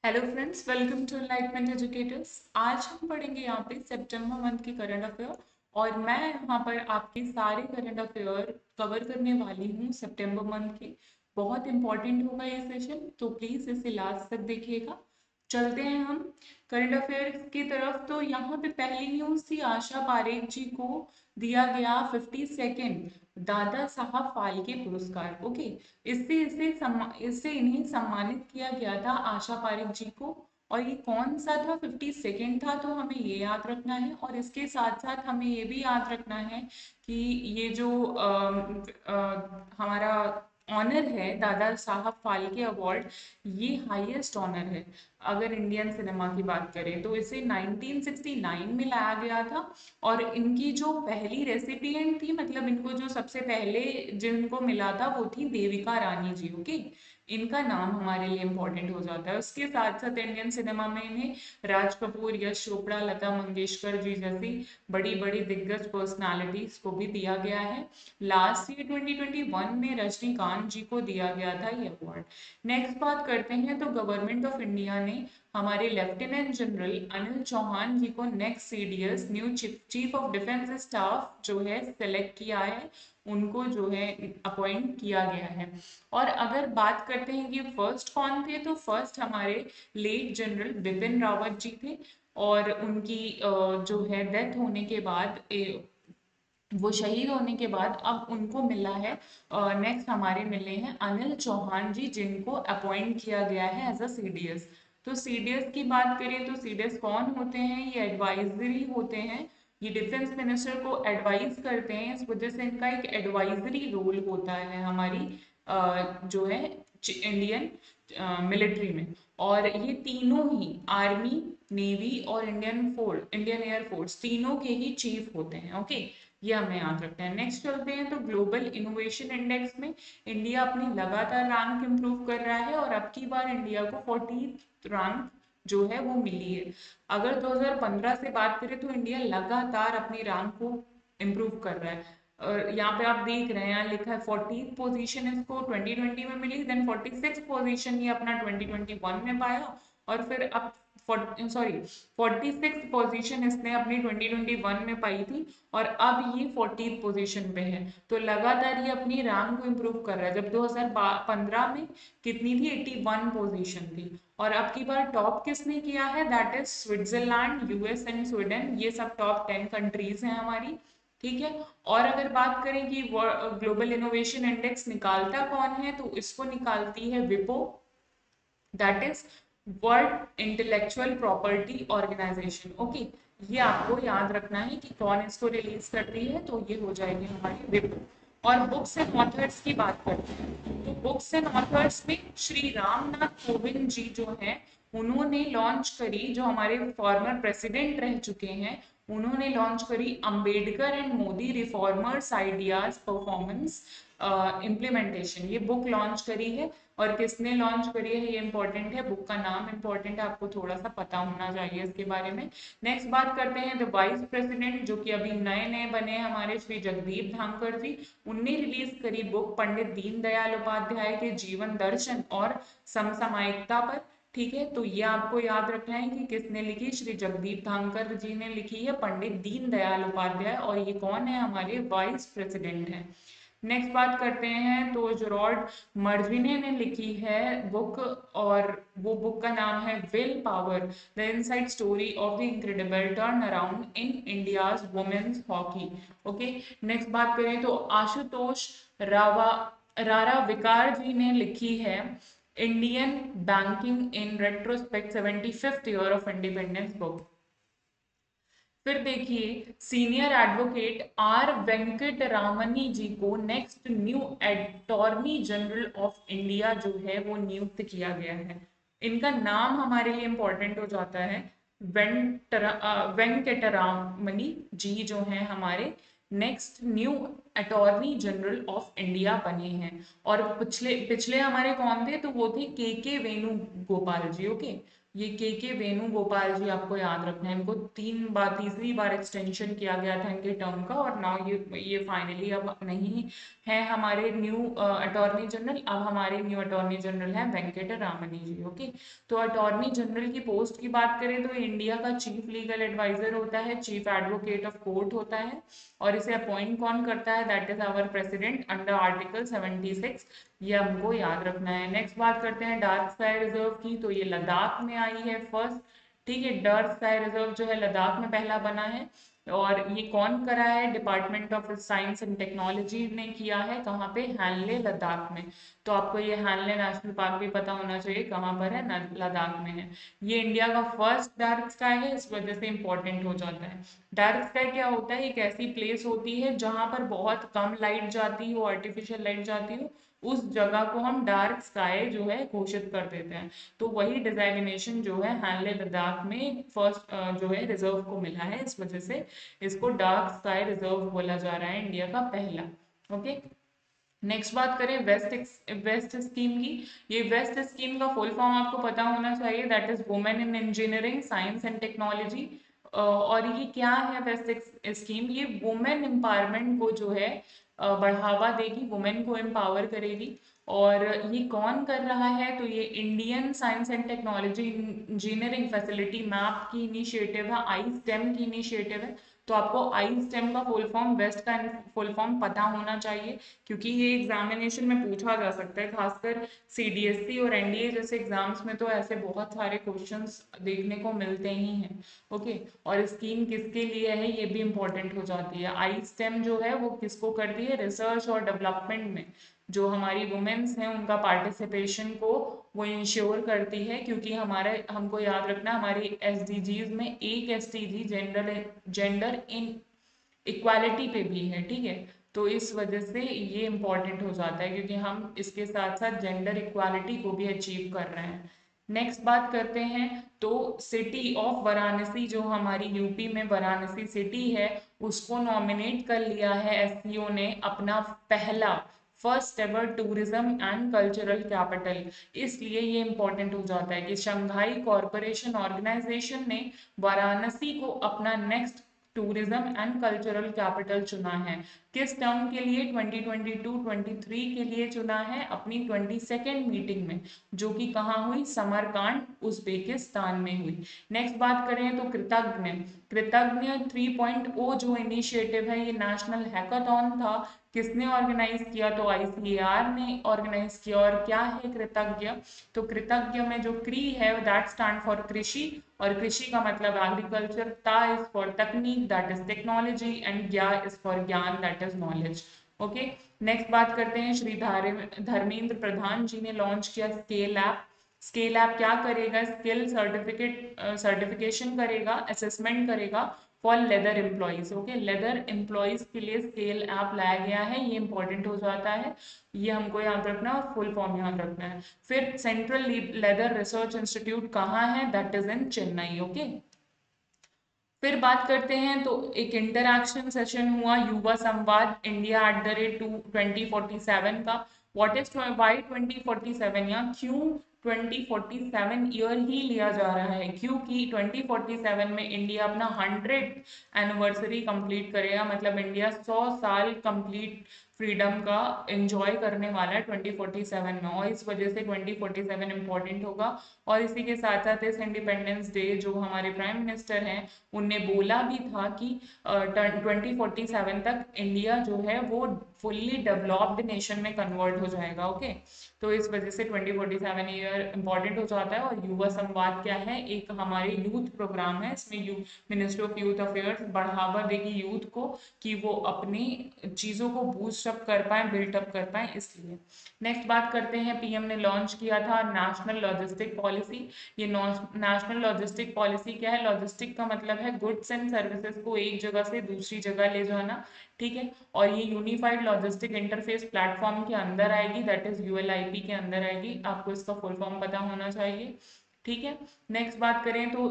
Hello friends, welcome to enlightenment educators. आज हम पढ़ेंगे यहाँ पे सितंबर मंथ की करंट अफेयर और मैं यहाँ पर आपके सारे करंट अफेयर कवर करने वाली हूँ सितंबर मंथ के। बहुत इंपॉर्टेंट होगा ये सेशन, तो प्लीज इसे लास्ट तक देखिएगा। चलते हैं हम करंट अफेयर्स की तरफ। तो यहाँ पे पहली न्यूज थी, आशा पारेख जी को दिया गया 52nd दादा साहब फाल्के पुरस्कार। ओके, इससे इन्हें सम्मानित किया गया था, आशा पारेख जी को। और ये कौन सा था, 52nd था, तो हमें ये याद रखना है। और इसके साथ साथ हमें ये भी याद रखना है कि ये जो हमारा ऑनर है, दादा साहब फाल्के अवार्ड, ये हाईएस्ट ऑनर है। अगर इंडियन सिनेमा की बात करें तो इसे 1969 में लाया गया था। और इनकी जो पहली रेसिपिएंट थी, मतलब इनको जो सबसे पहले जिनको मिला था, वो थी देविका रानी जी। ओके, इनका नाम हमारे लिए इम्पोर्टेंट हो जाता है। उसके साथ साथ इंडियन सिनेमा में इन्हें राज कपूर, यश चोपड़ा, लता मंगेशकर जी जैसी बड़ी बड़ी दिग्गज पर्सनालिटीज को भी दिया गया है। लास्ट ईयर 2021 में रजनीकांत जी को दिया गया था ये अवार्ड। नेक्स्ट बात करते हैं, तो गवर्नमेंट ऑफ इंडिया ने हमारे लेफ्टिनेंट जनरल अनिल चौहान जी को next CDS, new chief of defence staff जो है सेलेक्ट किया है, उनको जो है अपॉइंट किया गया है। और अगर बात करते हैं कि फर्स्ट कौन थे, तो फर्स्ट हमारे लेट जनरल बिपिन रावत जी थे। और उनकी जो है डेथ होने के बाद, वो शहीद होने के बाद अब उनको मिला है, नेक्स्ट हमारे मिले हैं अनिल चौहान जी, जिनको अपॉइंट किया गया है एज अ सीडीएस। तो सीडीएस की बात करें तो सीडीएस कौन होते हैं, ये एडवाइजरी होते हैं। ये डिफेंस मिनिस्टर को एडवाइज करते हैं, इस वजह से इनका एक एडवाइजरी रोल होता है हमारी जो है इंडियन मिलिट्री में। और ये तीनों ही आर्मी, नेवी और इंडियन एयरफोर्स तीनों के ही चीफ होते हैं। ओके, ये हमें याद रखना है। नेक्स्ट चलते हैं, तो ग्लोबल इनोवेशन इंडेक्स में इंडिया अपनी लगातार रैंक इंप्रूव कर रहा है और अब की बार इंडिया को 40th रैंक जो है वो मिली है। अगर 2015 से बात करें तो इंडिया लगातार अपनी रैंक को इम्प्रूव कर रहा है। और यहाँ पे आप देख रहे हैं, यहाँ लिखा है 40th पोजीशन इसको 2020 में मिली, देन 46th पोजीशन ये अपना 2021 में पाया, और फिर अब 46th पोजीशन इसने अपनी 2021 में पाई थी, और अब ये 40th पोजीशन पे है। तो लगातार ये अपनी रैंक को इम्प्रूव कर रहा है। जब 2015 में कितनी थी, 81 पोजीशन थी। और अब की बार टॉप किसने किया है, that is Switzerland, US and Sweden. ये सब टॉप 10 कंट्रीज हैं हमारी। ठीक है। और अगर बात करें कि ग्लोबल इनोवेशन इंडेक्स निकालता कौन है, तो इसको निकालती है विपो, that is World Intellectual Property Organisation. Okay, ये आपको याद रखना है कि कौन इसको रिलीज करती है, तो ये हो जाएगी हमारी विपो। और बुक्स एंड ऑथर्स की बात करते हैं, तो बुक्स एंड ऑथर्स में श्री रामनाथ कोविंद जी जो हैं, उन्होंने लॉन्च करी, जो हमारे फॉर्मर प्रेसिडेंट रह चुके हैं, उन्होंने लॉन्च करी Ambedkar and Modi reformers ideas performance implementation. ये बुक लॉन्च करी है। और किसने लॉन्च करी है, ये इंपॉर्टेंट है, बुक का नाम इंपॉर्टेंट है, आपको थोड़ा सा पता होना चाहिए इसके बारे में। नेक्स्ट बात करते हैं, द वाइस प्रेसिडेंट जो कि अभी नए नए बने हमारे श्री जगदीप धनखड़ जी, उनने रिलीज करी बुक पंडित दीनदयाल उपाध्याय के जीवन दर्शन और समसामयिकता पर। ठीक है, तो ये आपको याद रखना है कि किसने लिखी, श्री जगदीप धनखड़ जी ने लिखी है, पंडित दीनदयाल उपाध्याय, और ये कौन है, हमारे वाइस प्रेसिडेंट हैं। नेक्स्ट बात करते हैं, तो जॉर्ज मर्जिने ने लिखी है बुक, और वो बुक का नाम है will power, the inside story of the incredible turn around in India's women's hockey. Okay, next बात करें तो आशुतोष रावा रारा विकार जी ने लिखी है Indian banking in retrospect 75th year of independence book. फिर देखिए, senior advocate R Venkataramani ji को next new Attorney General of India जो है वो नियुक्त किया गया है। इनका नाम हमारे लिए इंपॉर्टेंट हो जाता है, वेंकटरामनी जी जो है हमारे next new Attorney General of India बने हैं। और पिछले पिछले हमारे कौन थे, तो वो थे के वेणुगोपाल जी। ओके, ये के वेणुगोपाल जी आपको याद रखना है। इनको तीसरी बार एक्सटेंशन किया गया था इनके टर्म का, और नाउ ये फाइनली अब नहीं है हमारे न्यू अटॉर्नी जनरल। अब हमारे न्यू अटॉर्नी जनरल है वेंकट रामनी जी। ओके, तो अटॉर्नी जनरल की पोस्ट की बात करें तो इंडिया का चीफ लीगल एडवाइजर होता है, चीफ एडवोकेट ऑफ कोर्ट होता है, और इसे अपॉइंट कौन करता है, that is our president under article 76। ये हमको याद रखना है। नेक्स्ट बात करते हैं डार्क स्काई रिजर्व की, तो ये लद्दाख में आई है फर्स्ट। ठीक है, डार्क स्काई रिजर्व जो है लद्दाख में पहला बना है। और ये कौन करा है, department of science and technology ने किया है। कहाँ पे, हानले लद्दाख में। तो आपको ये हानले नेशनल पार्क भी पता होना चाहिए कहाँ पर है, लद्दाख में है। ये इंडिया का फर्स्ट डार्क स्काई है, इस वजह से इंपॉर्टेंट हो जाता है। डार्क स्काई क्या होता है, एक ऐसी प्लेस होती है जहां पर बहुत कम लाइट जाती हो, आर्टिफिशियल लाइट जाती हो, उस जगह को हम डार्क स्काई जो है घोषित कर देते हैं। तो वही डिजाइनेशन जो है हानले लद्दाख में फर्स्ट जो है रिजर्व को मिला है, इस वजह से इसको डार्क स्काई रिजर्व बोला जा रहा है, इंडिया का पहला। ओके, नेक्स्ट बात करें वेस्ट स्कीम की। ये वेस्ट स्कीम का फुल फॉर्म आपको पता होना चाहिए, that is women in engineering science and technology. और ये क्या है वेस्ट स्कीम, ये वुमेन एम्पावरमेंट को जो है बढ़ावा देगी, वुमेन को एम्पावर करेगी। और ये कौन कर रहा है, तो ये Indian science and technology engineering facility map की इनिशिएटिव है, आई स्टेम की इनिशिएटिव है। तो आपको आई स्टेम का फुल फॉर्म, वेस्ट का फुल फॉर्म पता होना चाहिए, क्योंकि ये एग्जामिनेशन में पूछा जा सकता है, खासकर सीडीएससी और एनडीए जैसे एग्जाम्स में तो ऐसे बहुत सारे क्वेश्चंस देखने को मिलते ही हैं। ओके, और स्कीम किसके लिए है ये भी इंपॉर्टेंट हो जाती है। आई स्टेम जो है वो किसको करती है, रिसर्च और डेवलपमेंट में जो हमारी वुमेन्स हैं उनका पार्टिसिपेशन को वो इंश्योर करती है, क्योंकि हमारे हमको याद रखना हमारी एसडीजीज में एक एसडीजी जेंडर इन इक्वालिटी पे भी है। ठीक है, तो इस वजह से ये इम्पोर्टेंट हो जाता है, क्योंकि हम इसके साथ साथ जेंडर इक्वालिटी को भी अचीव कर रहे हैं। नेक्स्ट बात करते हैं, तो सिटी ऑफ वाराणसी जो हमारी यूपी में वाराणसी सिटी है, उसको नॉमिनेट कर लिया है एससीओ ने अपना पहला first ever tourism and cultural capital. इसलिए ये इंपॉर्टेंट हो जाता है कि शंघाई कॉरपोरेशन ऑर्गेनाइजेशन ने वाराणसी को अपना next tourism and cultural capital चुना है। किस टर्म के लिए, 2022-23 के लिए चुना है, अपनी 22nd मीटिंग में, जो कि कहाँ हुई, समरकांड उज्बेकिस्तान में हुई। नेक्स्ट बात करें तो कृतज्ञ कृतज्ञ 3.0 जो इनिशिएटिव है, ये नेशनल हैकाथॉन था। किसने ऑर्गेनाइज किया, तो आईसीएआर ने ऑर्गेनाइज किया। और क्या है कृतज्ञ, तो कृतज्ञ में जो क्री है दैट स्टैंड फॉर कृषि, और कृषि का मतलब एग्रीकल्चर, ता इज फॉर तकनीक दैट इज टेक्नोलॉजी, एंड ज्ञा इज फॉर ज्ञान that is knowledge. Okay, next बात करते हैं, श्री धर्मेंद्र प्रधान जी ने लॉन्च किया स्केल ऐप। स्केल ऐप क्या करेगा, स्किल सर्टिफिकेशन करेगा, असेसमेंट करेगा for leather employees. Okay, leather employees के लिए स्केल ऐप लाया गया है, ये इंपॉर्टेंट हो जाता है, ये हमको याद रखना और फुल फॉर्म याद रखना है। फिर सेंट्रल लेदर रिसर्च इंस्टीट्यूट कहाँ है, that is in Chennai. Okay, फिर बात करते हैं, तो एक इंटरैक्शन सेशन हुआ युवा संवाद इंडिया @2047 का। व्हाट इज वाई 2047, या क्यों 2047 ईयर ही लिया जा रहा है, क्योंकि 2047 में इंडिया अपना 100th एनिवर्सरी कंप्लीट करेगा, मतलब इंडिया 100 साल कंप्लीट फ्रीडम का एंजॉय करने वाला है 2047 में, और इस वजह से 2047 इंपॉर्टेंट होगा। और इसी के साथ साथ इस इंडिपेंडेंस डे जो हमारे प्राइम मिनिस्टर हैं उनने बोला भी था कि 2047 तक इंडिया जो है वो फुल्ली डेवलप्ड नेशन में कन्वर्ट हो जाएगा। ओके, तो इस वजह से 2047 ईयर इंपॉर्टेंट हो जाता है। और युवा संवाद क्या है, एक हमारे यूथ प्रोग्राम है, इसमें मिनिस्ट्री ऑफ यूथ अफेयर्स बढ़ावा देगी यूथ को कि वो अपनी चीज़ों को बूस्ट अप कर पाए, बिल्टअप कर पाए, इसलिए। नेक्स्ट बात करते हैं, पीएम ने लॉन्च किया था नेशनल लॉजिस्टिक पॉलिसी। ये नेशनल लॉजिस्टिक पॉलिसी क्या है, लॉजिस्टिक का मतलब है गुड्स एंड सर्विसेज को एक जगह से दूसरी जगह ले जाना। ठीक है, और ये यूनिफाइड लॉजिस्टिक इंटरफेस प्लेटफॉर्म के अंदर आएगी, दैट इज यूएलआईपी के अंदर आएगी। आपको इसका फुल फॉर्म पता होना चाहिए। ठीक है। नेक्स्ट बात करें तो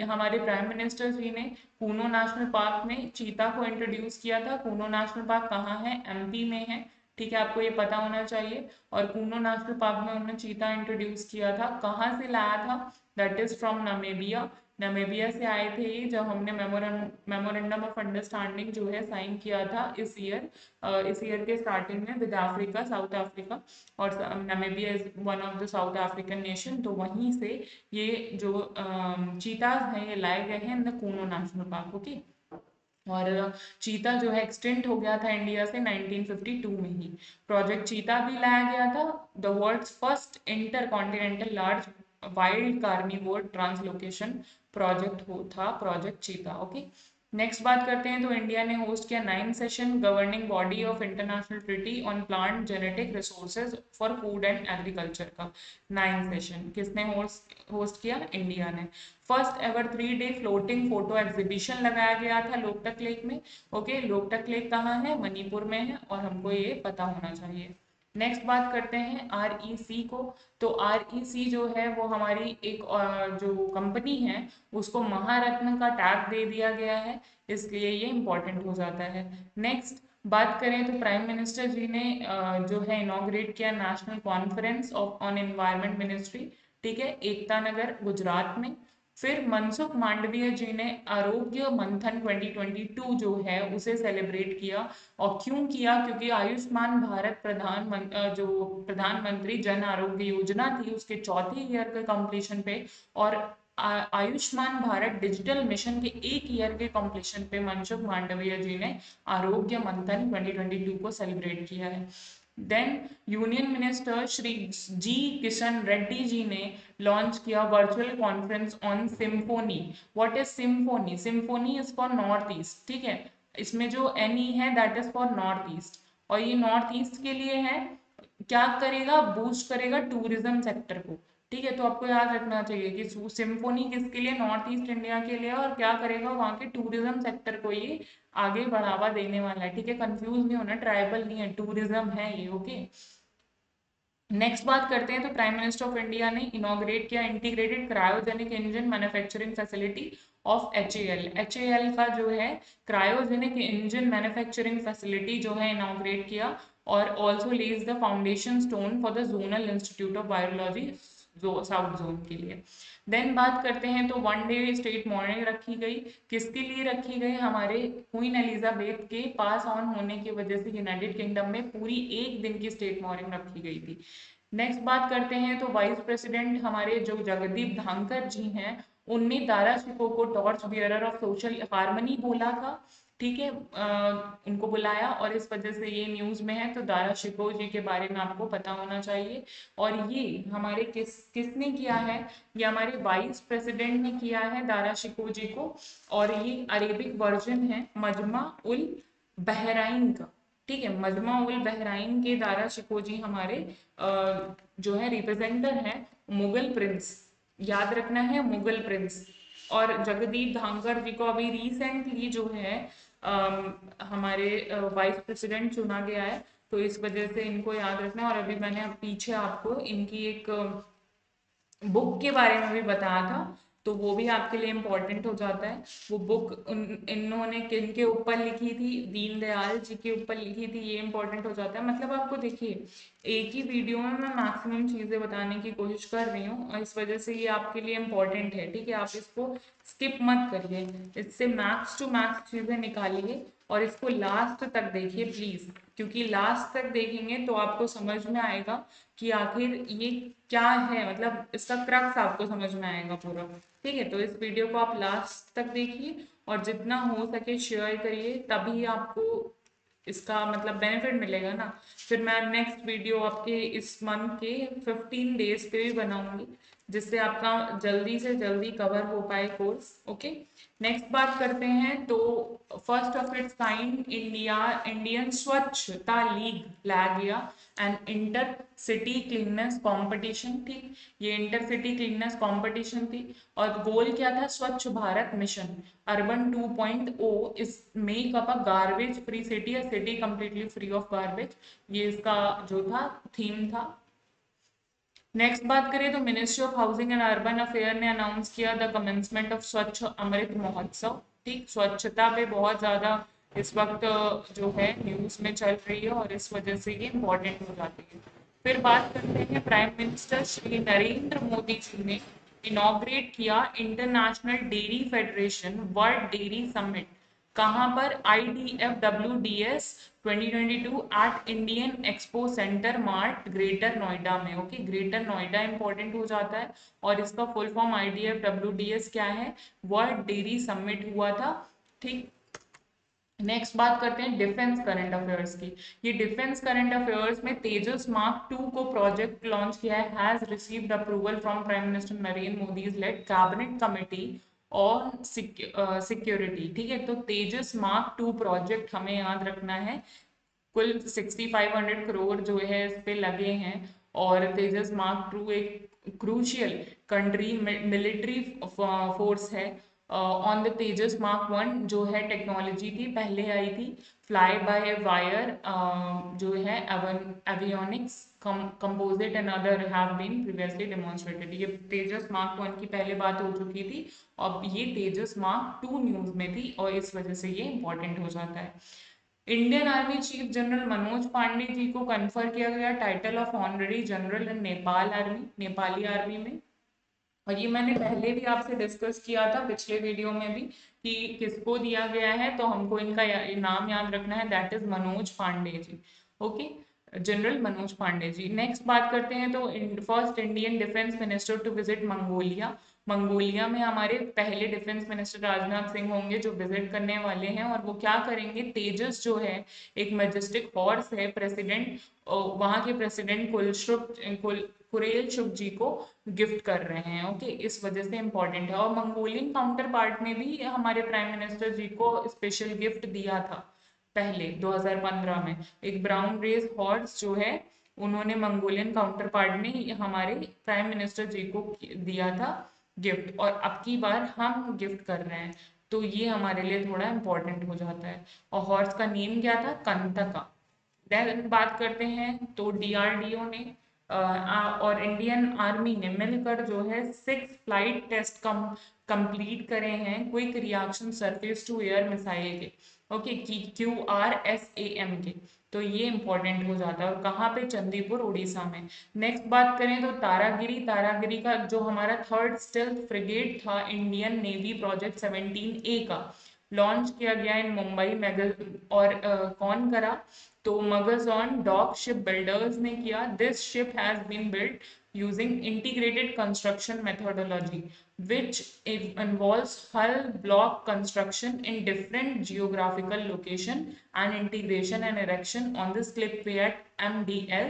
हमारे प्राइम मिनिस्टर जी ने कूनो नेशनल पार्क में चीता को इंट्रोड्यूस किया था। कूनो नेशनल पार्क कहाँ है? एमपी में है, ठीक है, आपको ये पता होना चाहिए। और कूनो नेशनल पार्क में उन्होंने चीता इंट्रोड्यूस किया था। कहाँ से लाया था? That is from Namibia. Namibia से आए थे ये, जब हमने मेमोरेंडम ऑफ अंडरस्टैंडिंग जो है साइन किया था इस ईयर के स्टार्टिंग में विद अफ्रीका, साउथ अफ्रीका। और Namibia is one of the south African nation, तो वहीं से ये जो चीताज हैं ये लाए गए हैं in the Kuno national park. Okay. और चीता जो है एक्सटेंट हो गया था इंडिया से 1952 में ही। प्रोजेक्ट चीता भी लाया गया था। The world's first intercontinental large wild carnivore translocation project था प्रोजेक्ट चीता। ओके। नेक्स्ट बात करते हैं तो इंडिया ने होस्ट किया 9th session governing body of international treaty on plant genetic resources for food and agriculture का 9th session किसने host किया? इंडिया ने। First ever 3 day floating photo exhibition लगाया गया था लोकटक लेक में। ओके, लोकटक लेक कहाँ है? मणिपुर में है, और हमको ये पता होना चाहिए। नेक्स्ट बात करते हैं REC को। तो REC जो है वो हमारी एक जो कंपनी है उसको महारत्न का टैग दे दिया गया है, इसलिए ये इंपॉर्टेंट हो जाता है। नेक्स्ट बात करें तो प्राइम मिनिस्टर जी ने जो है इनॉग्रेट किया national conference on environment ministry, ठीक है, एकता नगर गुजरात में। फिर मनसुख मांडविया जी ने आरोग्य मंथन 2022 जो है उसे सेलिब्रेट किया। और क्यों किया? क्योंकि आयुष्मान भारत जो प्रधानमंत्री जन आरोग्य योजना थी उसके चौथे ईयर के कंप्लीशन पे, और आयुष्मान भारत डिजिटल मिशन के 1 ईयर के कंप्लीशन पे मनसुख मांडविया जी ने आरोग्य मंथन 2022 को सेलिब्रेट किया है। देन यूनियन मिनिस्टर श्री जी किशन रेड्डी जी ने लॉन्च किया virtual conference on symphony. What is symphony? Symphony is for north east, ठीक है, इसमें जो NE है that is for north east, और ये नॉर्थ ईस्ट के लिए है। क्या करेगा? बूस्ट करेगा टूरिज्म सेक्टर को, ठीक है। तो आपको याद रखना चाहिए कि सिम्फोनी किसके लिए? नॉर्थ ईस्ट इंडिया के लिए, और क्या करेगा? वहाँ के टूरिज्म सेक्टर को ये आगे बढ़ावा देने वाला है, ठीक है। कंफ्यूज नहीं होना, ट्राइबल नहीं है, टूरिज्म है ये। ओके। नेक्स्ट बात करते हैं तो प्राइम मिनिस्टर ऑफ इंडिया ने इनॉग्रेट किया integrated cryogenic engine manufacturing facility of HAL। HAL का जो है क्रायोजेनिक इंजन मैन्युफैक्चरिंग फैसिलिटी जो है इनॉग्रेट किया, और also Lay's the foundation stone for the zonal institute of virology south zone के लिए। देन बात करते हैं तो 1 डे स्टेट मॉर्निंग रखी गई। किसके लिए रखी गई? हमारे क्वीन एलिजाबेथ के पास ऑन होने की वजह से यूनाइटेड किंगडम में पूरी 1 दिन की स्टेट मॉर्निंग रखी गई थी। नेक्स्ट बात करते हैं तो वाइस प्रेसिडेंट हमारे जो जगदीप धांकर जी हैं उनने दारा शिकोह को torch bearer of social harmony बोला था, ठीक है, उनको बुलाया, और इस वजह से ये न्यूज में है। तो दारा शिकोह जी के बारे में आपको पता होना चाहिए। और ये हमारे किसने किया है? ये हमारे वाइस प्रेसिडेंट ने किया है दारा शिकोह जी को। और ये अरेबिक वर्जन है मजमा उल बहराइन का, ठीक है, मजमा उल बहराइन के दारा शिकोह जी हमारे जो है रिप्रेजेंटर हैं मुगल प्रिंस, याद रखना है मुगल प्रिंस। और जगदीप धांकर जी को अभी रिसेंटली जो है हमारे वाइस प्रेसिडेंट चुना गया है, तो इस वजह से इनको याद रखना है। और अभी मैंने पीछे आपको इनकी एक बुक के बारे में भी बताया था, तो वो भी आपके लिए इम्पोर्टेंट हो जाता है। वो बुक इन्होंने किन के ऊपर लिखी थी? दीनदयाल जी के ऊपर लिखी थी, ये इम्पोर्टेंट हो जाता है। मतलब आपको देखिए एक ही वीडियो में मैं मैक्सिमम चीजें बताने की कोशिश कर रही हूँ, और इस वजह से ये आपके लिए इम्पोर्टेंट है, ठीक है। आप इसको स्किप मत करिए, इससे मैक्स टू मैक्स चीजें निकालिए, और इसको लास्ट तक देखिए प्लीज, क्योंकि लास्ट तक देखेंगे तो आपको समझ में आएगा कि आखिर ये क्या है, मतलब इसका क्रक्स आपको समझ में आएगा पूरा, ठीक है। तो इस वीडियो को आप लास्ट तक देखिए, और जितना हो सके शेयर करिए, तभी आपको इसका मतलब बेनिफिट मिलेगा ना। फिर मैं नेक्स्ट वीडियो आपके इस मंथ के 15 डेज पे भी बनाऊंगी, जिससे आपका जल्दी से जल्दी कवर हो पाए कोर्स। ओके। नेक्स्ट बात करते हैं तो first of its kind Indian Swachhata league लाया गया and inter city cleanness competition, ठीक, ये इंटर सिटी क्लीननेस कंपटीशन थी। और गोल क्या था? स्वच्छ Bharat mission urban 2.0 is make up a garbage free city, a city completely free of garbage, ये इसका जो था थीम था। नेक्स्ट बात करें तो ministry of housing and urban affair ने अनाउंस किया द कमेंसमेंट ऑफ स्वच्छ अमृत महोत्सव। ठीक, स्वच्छता पे बहुत ज़्यादा इस वक्त जो है न्यूज़ में चल रही है और इस वजह से ये इम्पोर्टेंट हो जाती है। फिर बात करते हैं प्राइम मिनिस्टर श्री नरेंद्र मोदी जी ने इनॉग्रेट किया International Dairy Federation World Dairy Summit. कहाँ पर? IDFWDS 2022 at India Expo Centre Mart Greater Noida में। ओके, ग्रेटर नोएडा इंपॉर्टेंट हो जाता है और इसका फुल फॉर्म IDFWDS क्या है? वर्ल्ड डेयरी समिट हुआ था। ठीक, नेक्स्ट बात करते हैं डिफेंस करंट अफेयर्स की। ये डिफेंस करंट अफेयर्स में तेजस मार्क 2 को प्रोजेक्ट लॉन्च किया है, has received approval from prime minister Narendra Modi led cabinet committee on security. ठीक है, तो तेजस मार्क 2 प्रोजेक्ट हमें याद रखना है, कुल 6500 करोड़ जो है इस पे लगे हैं। और तेजस मार्क 2 एक क्रूशियल कंट्री मिलिट्री फोर्स है। ऑन द तेजस मार्क 1 जो है टेक्नोलॉजी थी पहले आई थी फ्लाई बाय वायर, जो है avionics composite and other have been previously demonstrated. ये तेजस मार्क 1 की पहले बात हो चुकी थी, अब ये तेजस मार्क 2 न्यूज में थी और इस वजह से ये इंपॉर्टेंट हो जाता है। Indian Army chief General Manoj Pande ji को कन्फर किया गया title of honorary general in Nepal army, Nepali army में। और ये मैंने पहले भी आपसे डिस्कस किया था पिछले वीडियो में भी कि किसको दिया गया है, तो हमको इनका नाम याद रखना है, that is Manoj Pande ji. Okay, general Manoj Pande ji. Next बात करते हैं तो first Indian defence minister to visit Mongolia. Mongolia में हमारे पहले डिफेंस मिनिस्टर राजनाथ सिंह होंगे जो विजिट करने वाले हैं, और वो क्या करेंगे, तेजस जो है एक मैजेस्टिक हॉर्स है, प्रेसिडेंट वहां के प्रेसिडेंट कुरेल शुभ जी को गिफ्ट कर रहे हैं। ओके, इस वजह से इंपॉर्टेंट है। और मंगोलियन काउंटर पार्ट ने भी हमारे प्राइम मिनिस्टर जी को स्पेशल गिफ्ट दिया था पहले 2015 में, एक ब्राउन रेस हॉर्स जो है उन्होंने मंगोलियन काउंटर पार्ट ने हमारे प्राइम मिनिस्टर जी को दिया था गिफ्ट, और अब की बार हम गिफ्ट कर रहे हैं, तो ये हमारे लिए थोड़ा इंपॉर्टेंट हो जाता है। और हॉर्स का नेम क्या था? कंतका। देन बात करते हैं तो DRDO ने और इंडियन आर्मी ने मिलकर जो है 6 फ्लाइट टेस्ट कंप्लीट करे हैं quick reaction surface to air missile के। ओके, QRSAM के। तो ये इंपॉर्टेंट हो जाता है, और कहाँ पे? चंदीपुर उड़ीसा में। नेक्स्ट बात करें तो तारागिरी, तारागिरी का जो हमारा थर्ड स्टेल्थ फ्रिगेट था इंडियन नेवी प्रोजेक्ट 17A का, लॉन्च किया गया इन मुंबई और कौन करा? तो मगजॉन डॉक शिप बिल्डर्स ने किया। This ship has been built using integrated construction methodology which involves hull block construction in different geographical location and integration and erection on the slipway at MDL,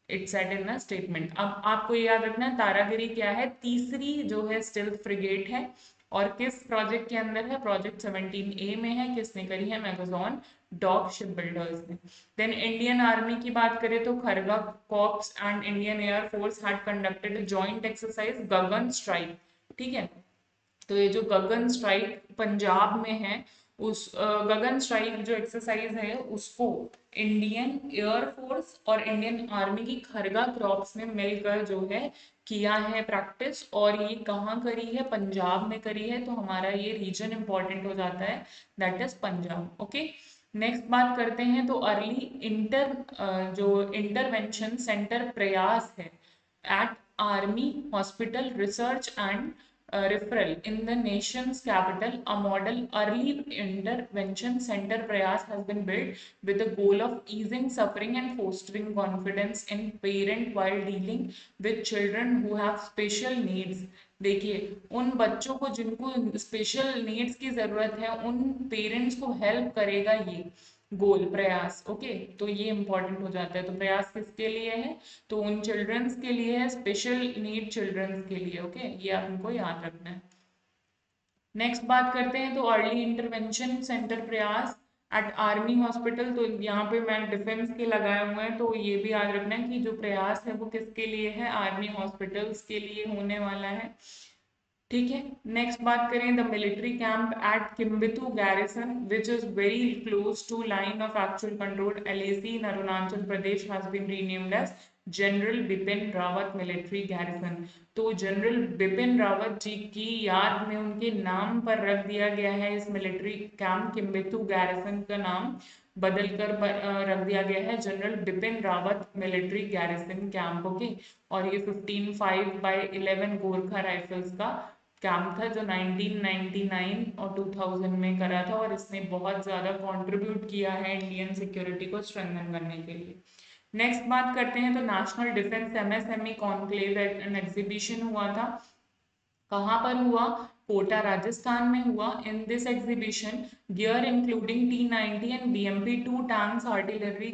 it set in a statement. अब आपको ये याद रखना है तारागिरी क्या है, तीसरी जो है स्टिल्थ फ्रिगेट है, और किस प्रोजेक्ट के अंदर है? प्रोजेक्ट 17A में है। किसने करी है? मैगजॉन डॉक शिप बिल्डर्स ने। देन इंडियन आर्मी की बात करें तो Kharga corps and Indian Air Force had conducted joint exercise Gagan strike. ठीक है, तो ये जो गगन स्ट्राइक पंजाब में है, उस गगन स्ट्राइक जो एक्सरसाइज है उसको इंडियन एयर फोर्स और इंडियन आर्मी की खरगा क्रॉप्स ने मिलकर जो है किया है प्रैक्टिस, और ये कहाँ करी है? पंजाब में करी है, तो हमारा ये रीजन इंपॉर्टेंट हो जाता है, that is Punjab. Okay, next बात करते हैं तो अर्ली जो इंटरवेंशन सेंटर प्रयास है at Army Hospital Research and Referral in the nation's capital, a model early intervention center Prayas has been built with the goal of easing suffering and fostering confidence in parent while dealing with children who have special needs। देखिए, उन बच्चों को जिनको special needs की जरूरत है उन parents को हेल्प करेगा ये गोल प्रयास। ओके, तो ये इंपॉर्टेंट हो जाता है। तो प्रयास किसके लिए है? तो उन चिल्ड्रंस के लिए है, स्पेशल नीड चिल्ड्रंस के लिए। ओके, ये आपको याद रखना है। नेक्स्ट बात करते हैं तो अर्ली इंटरवेंशन सेंटर प्रयास एट आर्मी हॉस्पिटल। तो यहाँ पे मैं डिफेंस के लगाए हुए हैं, तो ये भी याद रखना है कि जो प्रयास है वो किसके लिए है? आर्मी हॉस्पिटल्स के लिए होने वाला है। ठीक है, नेक्स्ट बात करें the military camp at Kibithu garrison which is very close to line of actual control LAC in Arunachal Pradesh has been renamed as General Bipin Rawat military garrison. तो जनरल बिपिन रावत जी की याद में उनके नाम पर रख दिया गया है इस मिलिट्री कैंप, किम्बेतु गैरिसन का नाम बदल कर रख दिया गया है general Bipin Rawat military garrison camp. Okay, और ये 15/11 गोरखा राइफल्स का कैंप था जो 1999 और 2000 में करा था, और इसने बहुत ज़्यादा कंट्रीब्यूट किया है इंडियन सिक्योरिटी को स्ट्रेंथन करने के लिए। नेक्स्ट बात करते हैं तो national defence MSME conclave and exhibition हुआ था। कहाँ पर हुआ? कोटा राजस्थान में हुआ। In this exhibition gear including T-90 and BMP-2 tanks, artillery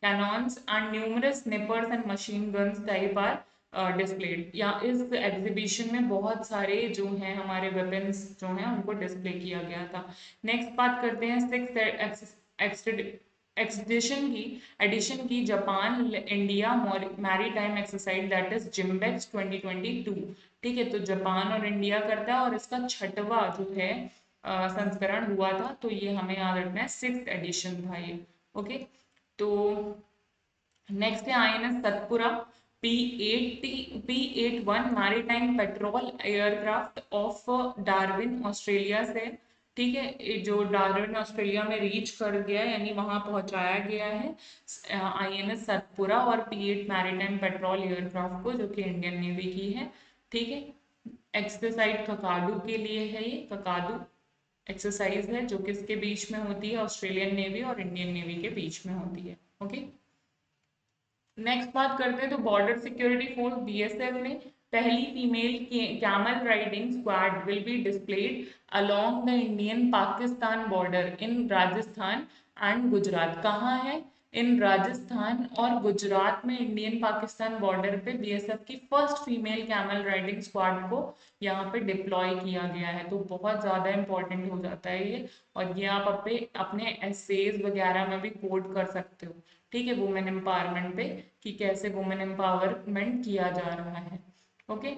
cannons and numerous snipers and machine guns type are displayed। या इस एग्जीबिशन में बहुत सारे जो हैं हमारे वेपन्स जो हैं उनको डिस्प्ले किया गया था। नेक्स्ट बात करते हैं सिक्स एडिशन की Japan India maritime exercise that is JIMEX 2022। ठीक है, तो जापान और इंडिया करता है और इसका 6वां जो है संस्करण हुआ था, तो ये हमें याद रखना है 6th एडिशन था ये। ओके, तो नेक्स्ट है INS Satpura P81 maritime petrol aircraft of Darwin Australia से। ठीक है, ये जो डार्विन ऑस्ट्रेलिया में रीच कर गया यानी वहां पहुंचाया गया है INS सतपुरा और P8 मैरीटाइम पेट्रोल एयरक्राफ्ट को, जो कि इंडियन नेवी की है। ठीक है, एक्सरसाइज ककाडू के लिए है, ये ककाडू एक्सरसाइज है जो किसके बीच में होती है? ऑस्ट्रेलियन नेवी और इंडियन नेवी के बीच में होती है। ओके, नेक्स्ट बात करते हैं तो बॉर्डर सिक्योरिटी फोर्स BSF ने पहली female camel riding squad will be displayed along the Indian Pakistan border in Rajasthan and Gujarat. कहाँ है? इन राजस्थान और गुजरात में इंडियन पाकिस्तान बॉर्डर पे BSF की first female camel riding squad को यहाँ पे डिप्लॉय किया गया है। तो बहुत ज़्यादा इंपॉर्टेंट हो जाता है ये, और ये आप अपने एसेज वगैरह में भी कोड कर सकते हो। ठीक है, वुमेन एम्पावरमेंट पे कि कैसे वुमेन एम्पावरमेंट किया जा रहा है। ओके,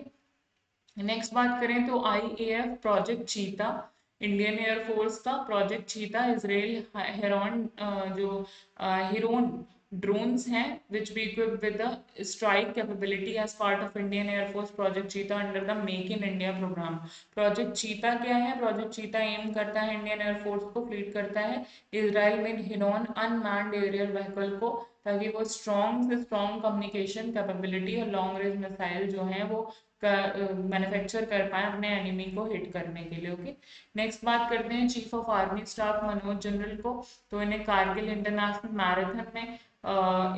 नेक्स्ट बात करें तो IAF प्रोजेक्ट चीता, इंडियन एयरफोर्स का प्रोजेक्ट चीता इसराइल हेरोन जो हिरोन drones हैं which be equipped with the strike capability as part of Indian Air Force Project Cheetah under the Make in India program। Project चीता क्या है? Project चीता M करता है इंडियन एयरफोर्स को फ्लीट करता है इसराइल में हिरोन अनमैन्ड एरियल व्हीकल को, ताकि वो स्ट्रॉन्ग से स्ट्रॉन्ग कम्युनिकेशन कैपेबिलिटी और लॉन्ग रेंज मिसाइल जो है वो मैन्युफैक्चर कर पाए अपने एनिमी को हिट करने के लिए। ओके, नेक्स्ट बात करते हैं chief of army staff Manoj general को। तो इन्हें कारगिल इंटरनेशनल मैराथन में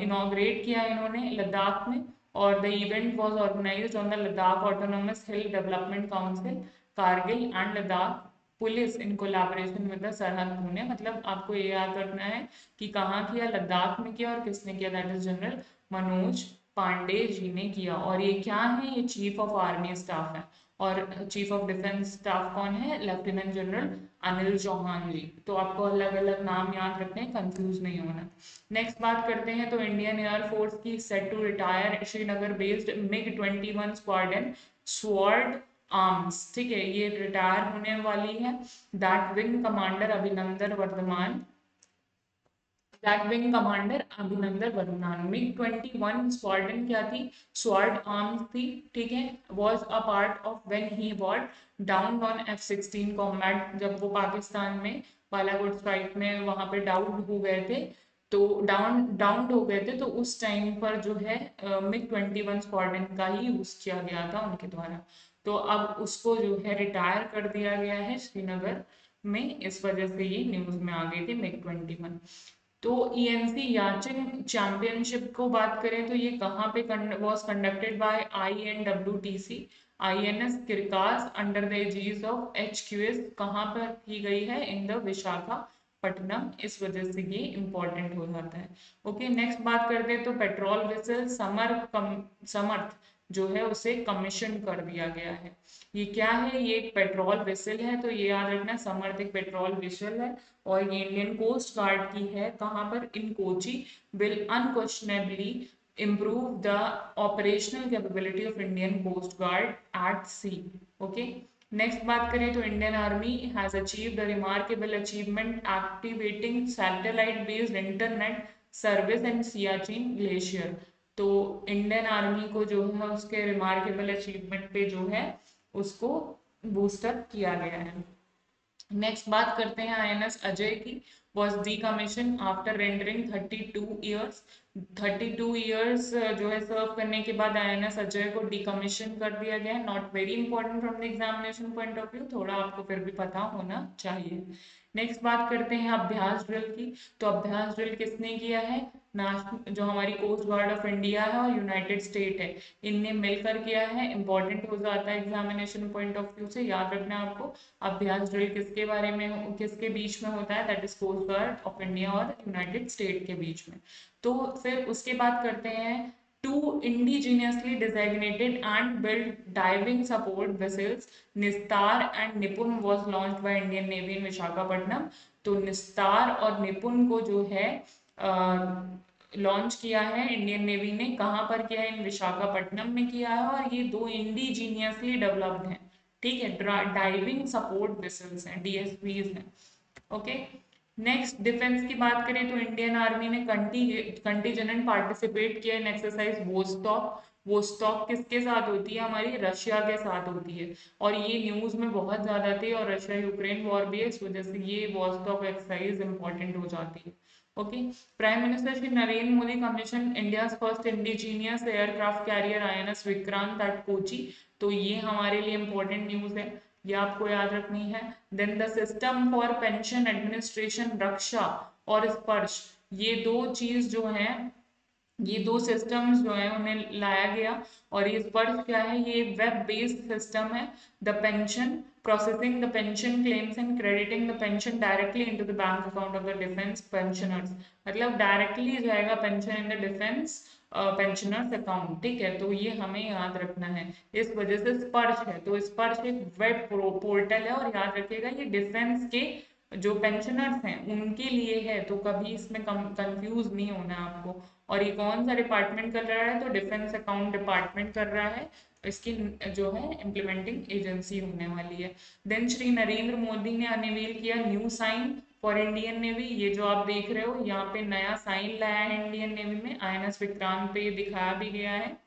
इनॉग्रेट किया इन्होंने लद्दाख में, और the event was organized on the Ladakh autonomous hill development council Kargil and Ladakh police in collaboration with the Sarhad Pune. मतलब आपको ये याद रखना है कि कहाँ किया? लद्दाख में किया, और किसने किया? That is General Manoj Pande ji ने किया। और ये क्या है? ये चीफ ऑफ आर्मी स्टाफ है, और चीफ ऑफ डिफेंस स्टाफ कौन है? लेफ्टिनेंट जनरल अनिल चौहान जी। तो आपको अलग अलग नाम याद रखने हैं, कंफ्यूज नहीं होना। नेक्स्ट बात करते हैं तो इंडियन एयरफोर्स की set to retire Srinagar based MiG-21 squadron sword arms. ठीक है, ये रिटायर होने वाली है। That wing commander Abhinandan Varthaman MiG-21 squadron क्या थी? स्वॉर्ड आर्म्स थी। ठीक है, was a part of when he was down on F-16 combat. जब वो पाकिस्तान में बालाकोट स्ट्राइक में वहां पे डाउन हो गए थे, तो डाउन हो गए थे, तो उस टाइम पर जो है MiG-21 स्क्वाड्रन का ही यूज किया गया था उनके द्वारा। तो अब उसको जो है रिटायर कर दिया गया है श्रीनगर में, इस वजह से ये न्यूज में आ गई थी MiG-21। तो ENC याचिंग चैंपियनशिप को बात करें तो ये कहाँ पे was conducted by INWTC INS Circars under the aegis of HQS। कहाँ पर की गई है? In the Visakhapatnam. इस वजह से ये इंपॉर्टेंट हो जाता है। ओके, नेक्स्ट बात करते हैं तो पेट्रोल वेसल समर्थ जो है उसे कमीशन कर दिया गया है। ये क्या है? ये एक पेट्रोल वेसल है, तो ये याद रखना समर्थ एक पेट्रोल वेसल है, और ये इंडियन कोस्ट गार्ड की है। कहाँ पर? In Kochi. Will unquestionably improve the operational capability of Indian Coast Guard at sea। okay, next बात करें तो Indian army has achieved a remarkable achievement activating satellite based internet service in Siachen glacier. तो Indian army को जो है उसके remarkable achievement पे जो है उसको बूस्टअप किया गया है। नेक्स्ट बात करते हैं आईएनएस अजय की। Was decommission after rendering 32 years. 32 years जो है सर्व करने के बाद आईएनएस अजय को डीकमीशन कर दिया गया है। Not very important from the examination point of view, थोड़ा आपको फिर भी पता होना चाहिए। नेक्स्ट बात करते हैं अभ्यास ड्रिल की। तो अभ्यास ड्रिल किसने किया है? जो हमारी कोस्ट गार्ड ऑफ इंडिया है और यूनाइटेड स्टेट है, इनने मिलकर किया है। इंपॉर्टेंट हो जाता है एग्जामिनेशन पॉइंट ऑफ व्यू से, याद रखना है आपको। अभ्यास ड्रिल किसके बारे में, किसके बीच में होता है? That is coast guard of India और यूनाइटेड स्टेट के बीच में। तो फिर उसके बाद करते हैं two indigenously designated and built diving support vessels Nistar and Nipun was launched by Indian Navy in Visakhapatnam. तो निस्तार और निपुण को जो है लॉन्च किया है इंडियन नेवी ने। कहाँ पर किया है? इन विशाखापट्टनम में किया है, और ये दो इंडिजीनियसली डेवलप्ड हैं। ठीक है, डाइविंग सपोर्ट वेसल्स हैं, डीएसवीज हैं। ओके, नेक्स्ट डिफेंस की बात करें तो इंडियन आर्मी ने कंटीजेंट पार्टिसिपेट किया इन एक्सरसाइज वोस्टॉक। वोस्टॉक किसके साथ होती है? हमारी रशिया के साथ होती है, और ये न्यूज में बहुत ज्यादा थी, और रशिया यूक्रेन वॉर भी है, इस वजह से ये वोस्टॉक एक्सरसाइज इंपॉर्टेंट हो जाती है। Okay, prime minister Shri Narendra Modi commission India first indigenous aircraft carrier INS Vikrant at Kochi. तो ये हमारे लिए इंपॉर्टेंट न्यूज है, ये आपको याद रखनी है। Then the system for pension administration Raksha और स्पर्श, ये दो चीज जो है, ये दो सिस्टम्स जो है उन्हें लाया गया। और ये स्पर्श क्या है? ये वेब बेस्ड सिस्टम है। The pension processing the pension claims and crediting the pension directly into the bank account of the defence pensioners. मतलब डायरेक्टली जाएगा pension in the defence pensioners account. ठीक है, तो ये हमें याद रखना है, इस वजह से स्पर्श है। तो स्पर्श एक वेब पोर्टल है, और याद रखिएगा ये डिफेंस के जो पेंशनर्स हैं उनके लिए है, तो कभी इसमें कंफ्यूज नहीं होना आपको। और ये कौन सा डिपार्टमेंट कर रहा है? तो डिफेंस अकाउंट डिपार्टमेंट कर रहा है, इसकी जो है इम्प्लीमेंटिंग एजेंसी होने वाली है। देन श्री नरेंद्र मोदी ने अनवील किया new sign for Indian navy. ये जो आप देख रहे हो यहाँ पे नया साइन लाया है इंडियन नेवी में, आईएनएस विक्रांत पे ये दिखाया भी गया है।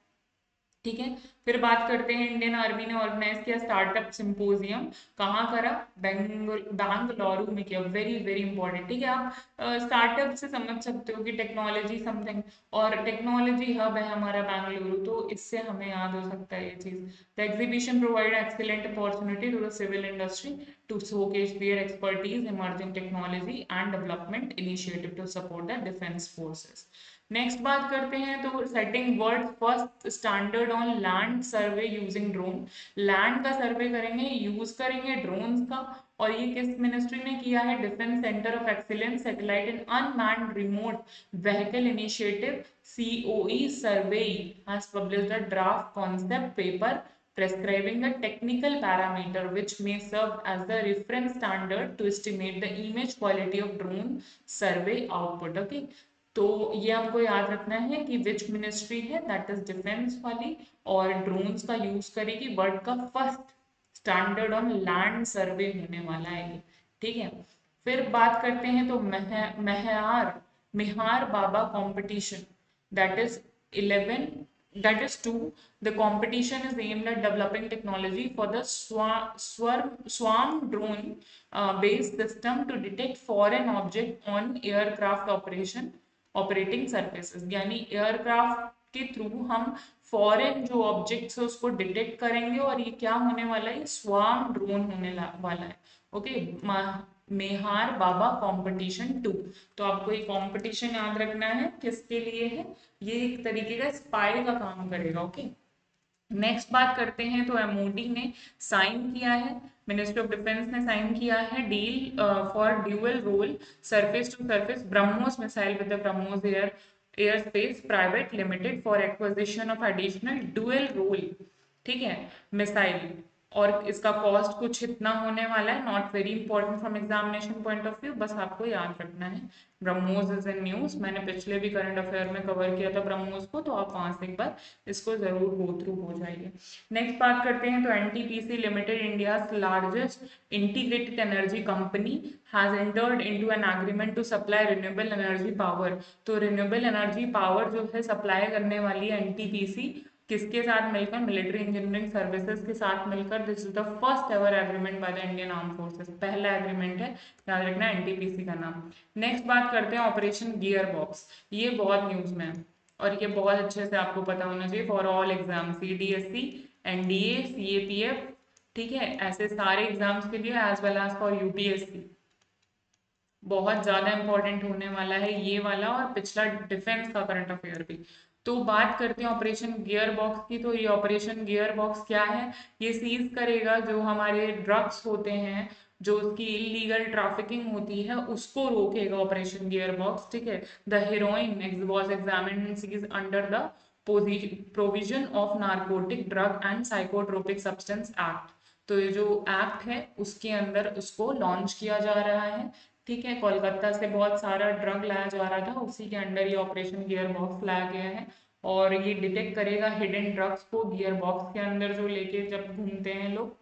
ठीक है, फिर बात करते हैं इंडियन आर्मी ने ऑर्गेनाइज किया स्टार्टअप सिंपोजियम। कहाँ करा? बेंगलुरु में किया। Very very important. ठीक है, आप स्टार्टअप से समझ सकते हो कि टेक्नोलॉजी समथिंग, और टेक्नोलॉजी हब है हमारा बेंगलुरु, तो इससे हमें याद हो सकता है ये चीज। The exhibition provide excellent opportunity to the civil industry to showcase their expertise emerging technology and development initiative to support the defence forces. Next बात करते हैं तो setting world first standard on land survey using drone. Land का survey करेंगे, use करेंगे drones का, और ये किस मिनिस्ट्री ने किया है? Defence centre of excellence satellite and unmanned remote vehicle initiative COE survey has published a draft concept paper prescribing a technical parameter which may serve as the reference standard to estimate the image quality of drone survey output. Okay, तो ये हमको याद रखना है कि which ministry है, that is defence वाली, और ड्रोन्स का यूज करेगी। वर्ल्ड का फर्स्ट स्टैंडर्ड ऑन लैंड सर्वे होने वाला है ये। ठीक है, फिर बात करते हैं तो Mehar Baba competition, that is 11 that is 2. The competition is aimed at developing technology for the swarm drone based system to detect foreign object on aircraft operating surfaces। यानी एयरक्राफ्ट के थ्रू हम फॉरेन जो ऑब्जेक्ट्स है उसको डिटेक्ट करेंगे, और ये क्या होने वाला है? स्वार्म ड्रोन होने वाला है। Okay, मेहार Baba competition 2। तो आपको ये कंपटीशन याद रखना है, किसके लिए है? ये एक तरीके का स्पाई का काम करेगा। ओके, नेक्स्ट बात करते हैं तो एमओडी ने साइन किया है, मिनिस्ट्री ऑफ डिफेंस ने साइन किया है deal for dual role surface to surface BrahMos missile with the BrahMos aerospace private limited for acquisition of additional dual role, ठीक है, मिसाइल और इसका कॉस्ट कुछ इतना होने वाला है, not very important from examination point of view, बस आपको याद रखना है। ब्रह्मोस इज इन न्यूज, मैंने पिछले भी करंट अफेयर में कवर किया था ब्रह्मोस को, तो आप वहां से एक बार इसको जरूर गो थ्रू हो जाइए। नेक्स्ट बात करते हैं तो NTPC limited, India largest integrated energy company, has entered into an agreement to supply renewable energy power. तो रिन्यूएबल एनर्जी पावर जो है सप्लाई करने वाली है एनटीपीसी, किसके साथ मिलकर? मिलिट्री इंजीनियरिंग सर्विसेज के साथ मिलकर। This is the first ever agreement by the Indian arm forces, पहला एग्रीमेंट है, याद रखना एनटीपीसी का नाम। नेक्स्ट बात करते हैं ऑपरेशन गियर बॉक्स, ये बहुत न्यूज में है और ये बहुत अच्छे से आपको पता होना चाहिए for all exam, CDSC, NDA, CAPF, ठीक है, ऐसे सारे एग्जाम्स के लिए, as well as for UPSC बहुत ज्यादा इंपॉर्टेंट होने वाला है ये वाला, और पिछला डिफेंस का करंट अफेयर भी। तो बात करते हैं ऑपरेशन गियर बॉक्स की, तो ये ऑपरेशन गियर बॉक्स क्या है? ये सीज करेगा जो हमारे ड्रग्स होते हैं, जो उसकी इलीगल ट्रैफिकिंग होती है उसको रोकेगा ऑपरेशन गियर बॉक्स, ठीक है। The heroin was examined and seized under the provision of narcotic drug and psychotropic substance act. तो ये जो एक्ट है उसके अंदर उसको लॉन्च किया जा रहा है, ठीक है। कोलकाता से बहुत सारा ड्रग लाया जा रहा था, उसी के अंडर ये ऑपरेशन गियर बॉक्स लाया गया है, और ये डिटेक्ट करेगा हिडन ड्रग्स को गियर बॉक्स के अंदर जो लेके जब घूमते हैं लोग।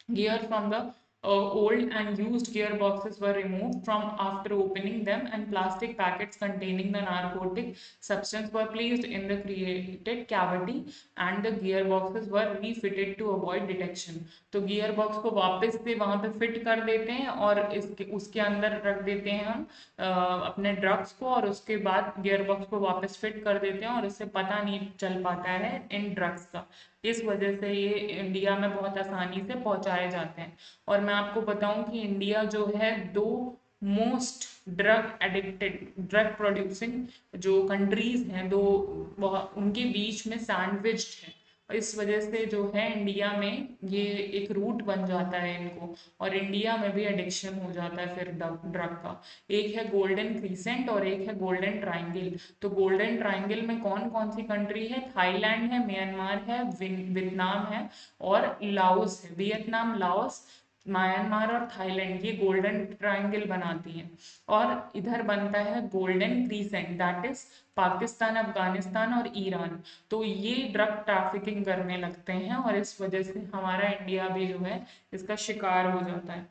Gear from the old and used gearboxes were removed from after opening them, and plastic packets containing the narcotic substance were placed in the created cavity, and the gearboxes were refitted to avoid detection. तो gearbox को वापस से वहां पे fit कर देते हैं और इसके उसके अंदर रख देते हैं हम अपने ड्रग्स को, और उसके बाद गियरबॉक्स को वापस फिट कर देते हैं और इससे पता नहीं चल पाता है इन ड्रग्स का। इस वजह से ये इंडिया में बहुत आसानी से पहुंचाए जाते हैं। और मैं आपको बताऊं कि इंडिया जो है दो most drug addicted, drug producing जो कंट्रीज हैं दो, उनके बीच में सैंडविच्ड है। और इस वजह से जो है इंडिया में ये एक रूट बन जाता है इनको, और इंडिया में भी एडिक्शन हो जाता है फिर ड्रग का। एक है गोल्डन क्रीसेंट और एक है गोल्डन ट्राइंगल। तो गोल्डन ट्राइंगल में कौन कौन सी कंट्री है? थाईलैंड है, म्यांमार है, वियतनाम है और लाओस है। वियतनाम, लाओस, म्यांमार और थाईलैंड ये गोल्डन ट्राइंगल बनाती हैं। और इधर बनता है golden crescent, that is Pakistan, Afghanistan और ईरान। तो ये ड्रग ट्रैफिकिंग करने लगते हैं और इस वजह से हमारा इंडिया भी जो है इसका शिकार हो जाता है।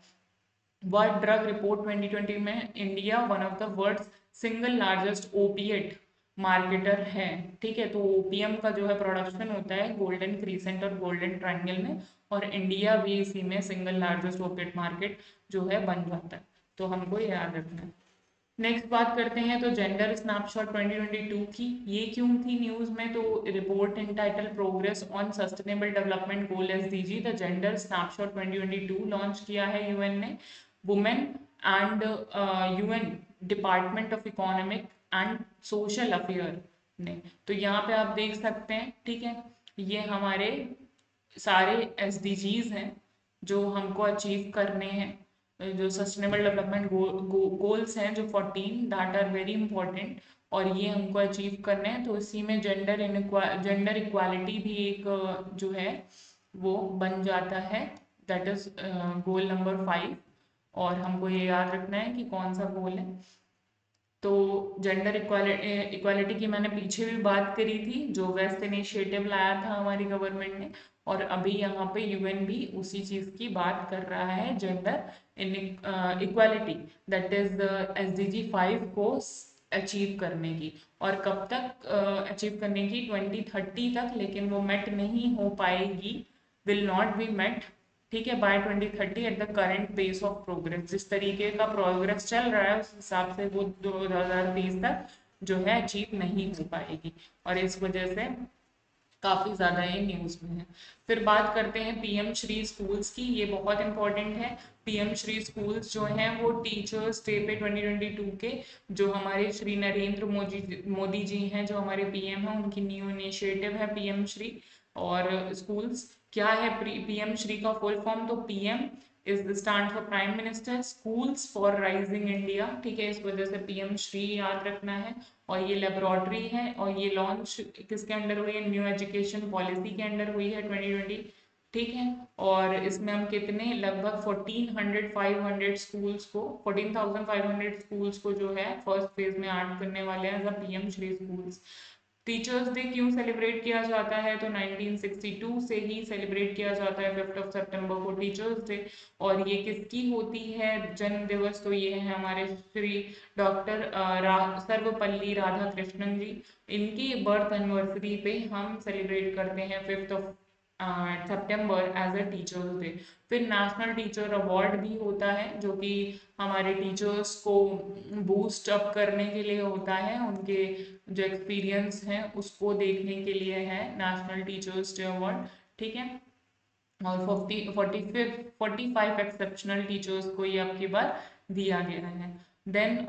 वर्ल्ड ड्रग रिपोर्ट 2020 में India one of the world's single largest opiate marketer है, ठीक है। तो ओपीएम का जो है प्रोडक्शन होता है गोल्डन क्रीसेंट और गोल्डन ट्रायंगल में, और इंडिया भी इसी में सिंगल लार्जेस्ट ओपिएट मार्केट जो है बन जाता है, तो हमको ये याद रखना है। नेक्स्ट बात करते हैं तो जेंडर स्नैपशॉट 2022 की, ये क्यों थी न्यूज में? तो report entitle progress on sustainable development goal SDG the gender snapshot 2022 launch किया है यूएन ने, women and UN department of economic and social affair ने। तो यहाँ पे आप देख सकते हैं, ठीक है, ये हमारे सारे एसडीजीज हैं जो हमको अचीव करने हैं, जो सस्टेनेबल डेवलपमेंट गोल्स हैं जो 14 दैट आर वेरी इंपॉर्टेंट, और ये हमको अचीव करने हैं। तो इसी में जेंडर इक्वालिटी भी एक जो है वो बन जाता है, दैट इज गोल नंबर 5, और हमको ये याद रखना है कि कौन सा गोल है। तो जेंडर इक्वालिटी की मैंने पीछे भी बात करी थी, जो वेस्ट इनिशिएटिव लाया था हमारी गवर्नमेंट ने, और अभी यहाँ पे यूएन भी उसी चीज की बात कर रहा है, gender in equality, that is SDG 5 को अचीव करने की। और कब तक अचीव करने की? 2030 तक, लेकिन वो मेट नहीं हो पाएगी, विल नॉट बी मेट, ठीक है, by 2030 at the current pace of progress. जिस तरीके का प्रोग्रेस चल रहा है उस हिसाब से वो 2030 तक जो है अचीव नहीं हो पाएगी, और इस वजह से काफी ज्यादा ये न्यूज में है। फिर बात करते हैं पीएम श्री स्कूल्स की, ये बहुत इंपॉर्टेंट है। पीएम श्री स्कूल्स जो हैं वो टीचर्स डे पे 2022 के जो हमारे श्री नरेंद्र मोदी जी हैं, जो हमारे पीएम हैं, उनकी न्यू इनिशिएटिव है पीएम श्री। और स्कूल्स क्या है? पीएम श्री का फुल फॉर्म, तो PM is the stand for prime minister, schools for rising India, ठीक है। इस वजह से पीएम श्री याद रखना है। और ये लेबोरेटरी है, और ये लॉन्च किसके अंडर हुई है? न्यू एजुकेशन पॉलिसी के अंडर हुई है 2020 ठीक है। और इसमें हम कितने लगभग 1400 स्कूल्स को 14,500 स्कूल्स को जो है फर्स्ट फेज में ऐड करने वाले हैं as PM Shri schools. Teachers day क्यों सेलिब्रेट किया जाता है, तो 1962 से ही सेलिब्रेट किया जाता है 5 सितंबर को टीचर्स डे। और ये किसकी होती है जन्म दिवस, तो ये है हमारे श्री डॉक्टर सर्वपल्ली राधाकृष्णन जी। इनकी बर्थ एनिवर्सरी पे हम सेलिब्रेट करते हैं 5 सितंबर एज अ टीचर्स डे। फिर नेशनल टीचर अवार्ड भी होता है जो कि हमारे टीचर्स को बूस्ट अप करने के लिए होता है, उनके जो एक्सपीरियंस है उसको देखने के लिए है नेशनल टीचर्स डे अवार्ड। ठीक है। और 45 एक्सेप्शनल टीचर्स को ये आपकी बार दिया गया है। देन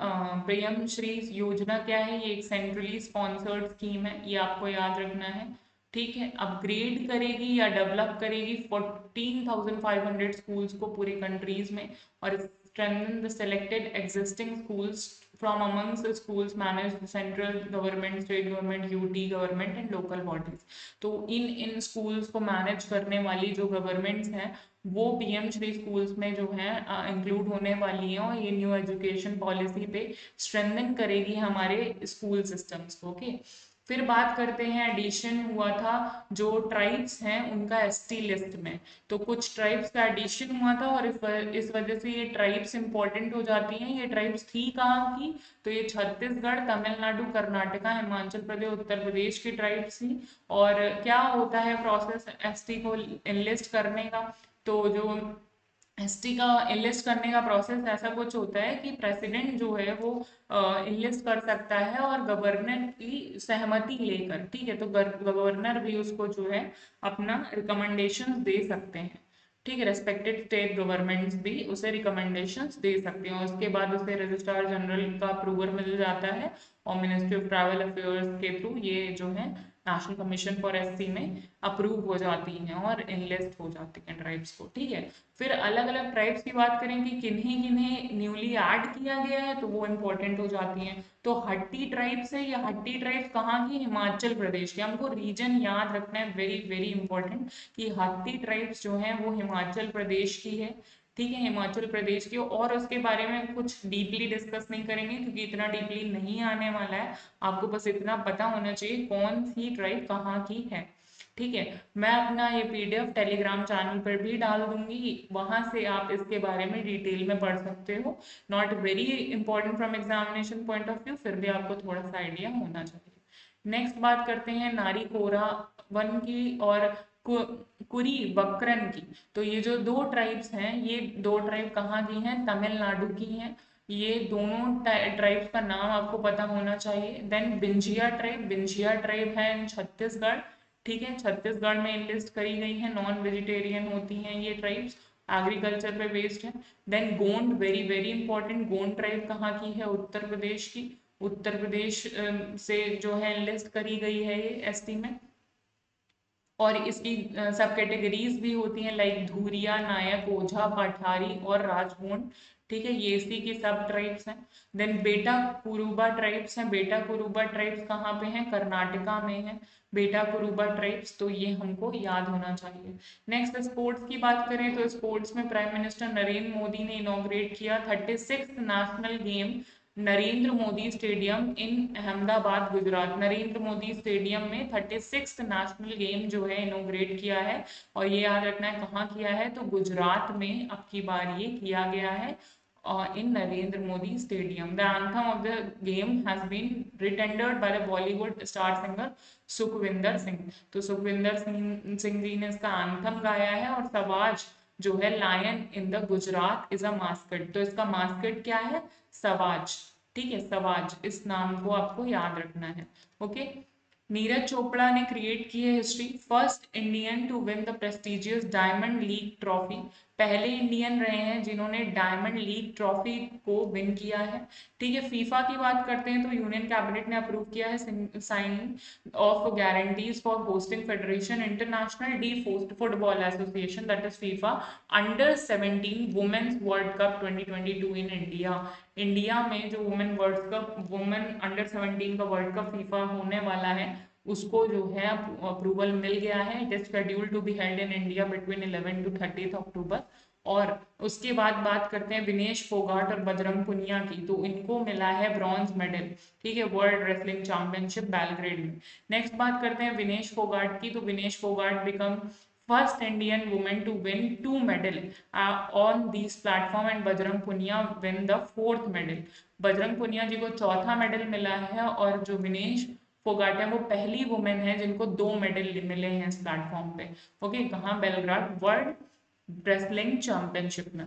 पीएम श्री योजना क्या है, ये एक सेंट्रली स्पॉन्सर्ड स्कीम है, ये आपको याद रखना है। ठीक है। अपग्रेड करेगी या डेवलप करेगी 14,500 स्कूल्स को पूरी कंट्रीज में, और strengthen the selected existing schools from amongst the schools managed central government, state government, UT government and local bodies। तो इन स्कूल्स को मैनेज करने वाली जो गवर्नमेंट्स हैं वो पीएम श्री स्कूल्स में जो है इंक्लूड होने वाली हैं, और ये न्यू एजुकेशन पॉलिसी पे स्ट्रेंथन करेगी हमारे स्कूल सिस्टम्स को। ओके। फिर बात करते हैं एडिशन हुआ था जो ट्राइब्स हैं उनका एसटी लिस्ट में, तो कुछ ट्राइब्स का एडिशन हुआ था और इस वजह से ये ट्राइब्स इंपॉर्टेंट हो जाती हैं। ये ट्राइब्स थी कहाँ की, तो ये छत्तीसगढ़, तमिलनाडु, कर्नाटका, हिमाचल प्रदेश, उत्तर प्रदेश की ट्राइब्स थी। और क्या होता है प्रोसेस एसटी को एनलिस्ट करने का, तो जो एसटी का एनलिस्ट करने का प्रोसेस ऐसा कुछ होता है कि प्रेसिडेंट जो है वो एनलिस्ट कर सकता है और गवर्नर की सहमति लेकर। ठीक है। तो गवर्नर भी उसको जो है अपना रिकमेंडेशन दे सकते हैं। ठीक है। रेस्पेक्टेड स्टेट गवर्नमेंट्स भी उसे रिकमेंडेशंस दे सकते हैं, उसके बाद उसे रजिस्ट्रार जनरल का अप्रूवल मिल जाता है, और मिनिस्ट्री ऑफ ट्रैवल अफेयर्स के थ्रू ये जो है नेशनल कमीशन फॉर एससी में अप्रूव हो जाती हैं और इनलिस्ट हो जाती हैं ट्राइब्स को। ठीक है। फिर अलग अलग ट्राइब्स की बात करेंगे, किन्हें किन्हें न्यूली ऐड किया गया है, तो वो इंपॉर्टेंट हो जाती हैं। तो हट्टी ट्राइब्स है, या हट्टी ट्राइब्स कहाँ की, हिमाचल प्रदेश की। हमको रीजन याद रखना है, वेरी वेरी इंपॉर्टेंट, कि हट्टी ट्राइब्स जो है वो हिमाचल प्रदेश की है। ठीक है। हिमाचल प्रदेश की, और उसके बारे में कुछ डीपली डिस्कस नहीं करेंगे क्योंकि इतना डीपली नहीं आने वाला है। आपको बस इतना पता होना चाहिए कौन सी ट्राइब कहाँ की है। ठीक है। मैं अपना ये पीडीएफ टेलीग्राम चैनल पर भी डाल दूंगी, वहां से आप इसके बारे में डिटेल में पढ़ सकते हो। Not very important from examination point of view, फिर भी आपको थोड़ा सा आइडिया होना चाहिए। नेक्स्ट बात करते हैं नारी कोरा वन की और कुरी बकरन की। तो ये जो दो ट्राइब्स हैं, ये दो ट्राइब कहाँ की हैं, तमिलनाडु की हैं। ये दोनों ट्राइब्स का नाम आपको पता होना चाहिए। देन बिंजिया ट्राइब है इन छत्तीसगढ़। ठीक है। छत्तीसगढ़ में लिस्ट करी गई है, नॉन वेजिटेरियन होती हैं ये ट्राइब्स, एग्रीकल्चर पे बेस्ड है। Then Gond, very very important, Gond tribe कहाँ की है, उत्तर प्रदेश की। उत्तर प्रदेश से जो है लिस्ट करी गई है ये एसटी में। और इसकी सब कैटेगरीज भी होती हैं, लाइक धूरिया, नायक, ओझा, पठारी और राजभोंड। ठीक है। ये इसी की सब ट्राइब्स हैं। देन बेटा कुरुबा ट्राइब्स हैं। बेटा कुरुबा ट्राइब्स कहाँ पे हैं, कर्नाटका में है बेटा कुरुबा ट्राइब्स, तो ये हमको याद होना चाहिए। नेक्स्ट स्पोर्ट्स की बात करें तो स्पोर्ट्स में प्राइम मिनिस्टर नरेंद्र मोदी ने इनॉग्रेट किया 36 national game Narendra Modi stadium इन अहमदाबाद गुजरात। नरेंद्र मोदी स्टेडियम में 36 नेशनल गेम जो है इनोग्रेट किया है, और ये याद रखना है कहाँ किया है, तो गुजरात में अब की बार ये किया गया है in Narendra Modi Stadium. The anthem of the game has been retendered by the Bollywood star singer Sukhvinder Singh. तो सुखविंदर सिंह जी ने इसका एंथम गाया है, और सवाज जो है lion in the Gujarat is a mascot, तो इसका मास्कट क्या है, सवाज। ठीक है। सवाज, इस नाम को आपको याद रखना है। ओके। नीरज चोपड़ा ने क्रिएट की है history, first Indian to win the prestigious diamond league trophy. पहले इंडियन रहे हैं जिन्होंने डायमंड लीग ट्रॉफी को विन किया है। ठीक है। फीफा की बात करते हैं तो यूनियन कैबिनेट ने अप्रूव किया है signing of guarantees for hosting federation international de football association, that is FIFA, under 17 women's world cup 2022 in India. India में जो वुमेन अंडर 17 का वर्ल्ड कप फीफा होने वाला है उसको जो है अप्रूवल मिल गया है। It is schedule to be held in India between 11 to 30 October. और उसके बाद बात करते हैं विनेश फोगाट और बजरंग पुनिया की, तो इनको मिला है ब्रॉन्ज मेडल, ठीक है, वर्ल्ड रेसलिंग चैंपियनशिप बेलग्रेड में। नेक्स्ट बात करते हैं विनेश फोगाट की, तो Vinesh Phogat become first Indian women to win 2 medal on this platform and Bajrang Punia win the 4th medal. Bajrang Punia ji को चौथा मेडल मिला है और जो विनेश फोगाट है वो पहली वुमेन है जिनको 2 मेडल मिले हैं इस प्लेटफॉर्म पे। ओके, कहाँ? बेलग्राड वर्ल्ड रेसलिंग चैंपियनशिप में।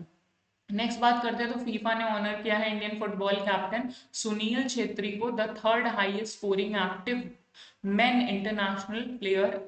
नेक्स्ट बात करते हैं तो फीफा ने ऑनर किया है Indian football captain Sunil Chhetri को the 3rd highest scoring active men international player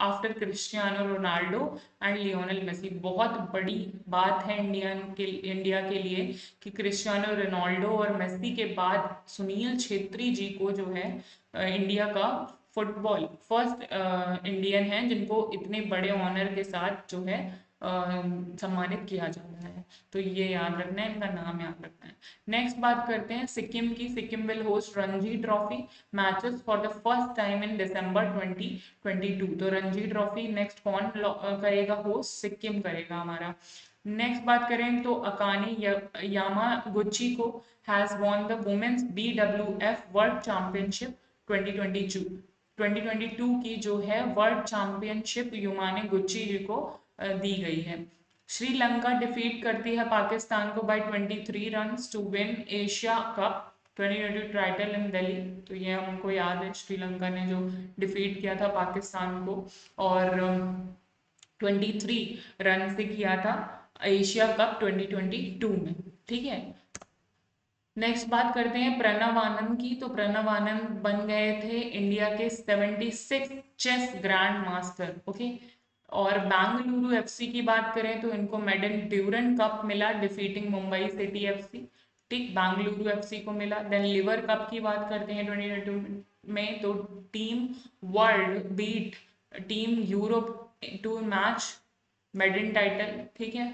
after Cristiano Ronaldo and Lionel Messi. बहुत बड़ी बात है इंडिया के लिए कि क्रिस्टियानो रोनाल्डो और मेसी के बाद सुनील छेत्री जी को जो है इंडिया का फुटबॉल फर्स्ट इंडियन है जिनको इतने बड़े ऑनर के साथ जो है सम्मानित किया जा रहा है। तो ये याद रखना है, इनका नाम याद रखना है। नेक्स्ट बात करते हैं सिक्किम की। Sikkim will host Ranji trophy matches for the first time in December 2022। तो रणजी ट्रॉफी नेक्स्ट कौन करेगा होस्ट? सिक्किम करेगा हमारा। नेक्स्ट बात करें तो अकाने यामागुची को has won the women's BWF world championship 2022। 2022 की जो है वर्ल्ड चैंपियनशिप युमाने गुच्ची जी को दी गई है। श्रीलंका डिफीट करती है पाकिस्तान को by 23 runs to win Asia cup 2022 title in Delhi. तो ये हमको याद है, श्रीलंका ने जो डिफीट किया था पाकिस्तान को और 23 रन से किया था एशिया कप 2022 में, ठीक है। नेक्स्ट बात करते हैं प्रणव आनंद की। तो प्रणव आनंद बन गए थे इंडिया के 76 चेस ग्रैंड मास्टर, ओके। और बेंगलुरु एफसी की बात करें तो इनको मेडन ड्यूरन कप मिला डिफीटिंग मुंबई सिटी एफसी, ठीक, बेंगलुरु एफसी को मिला। देन लिवर कप की बात करते हैं 2022 में, तो team world beat team Europe to match maiden title, ठीक है,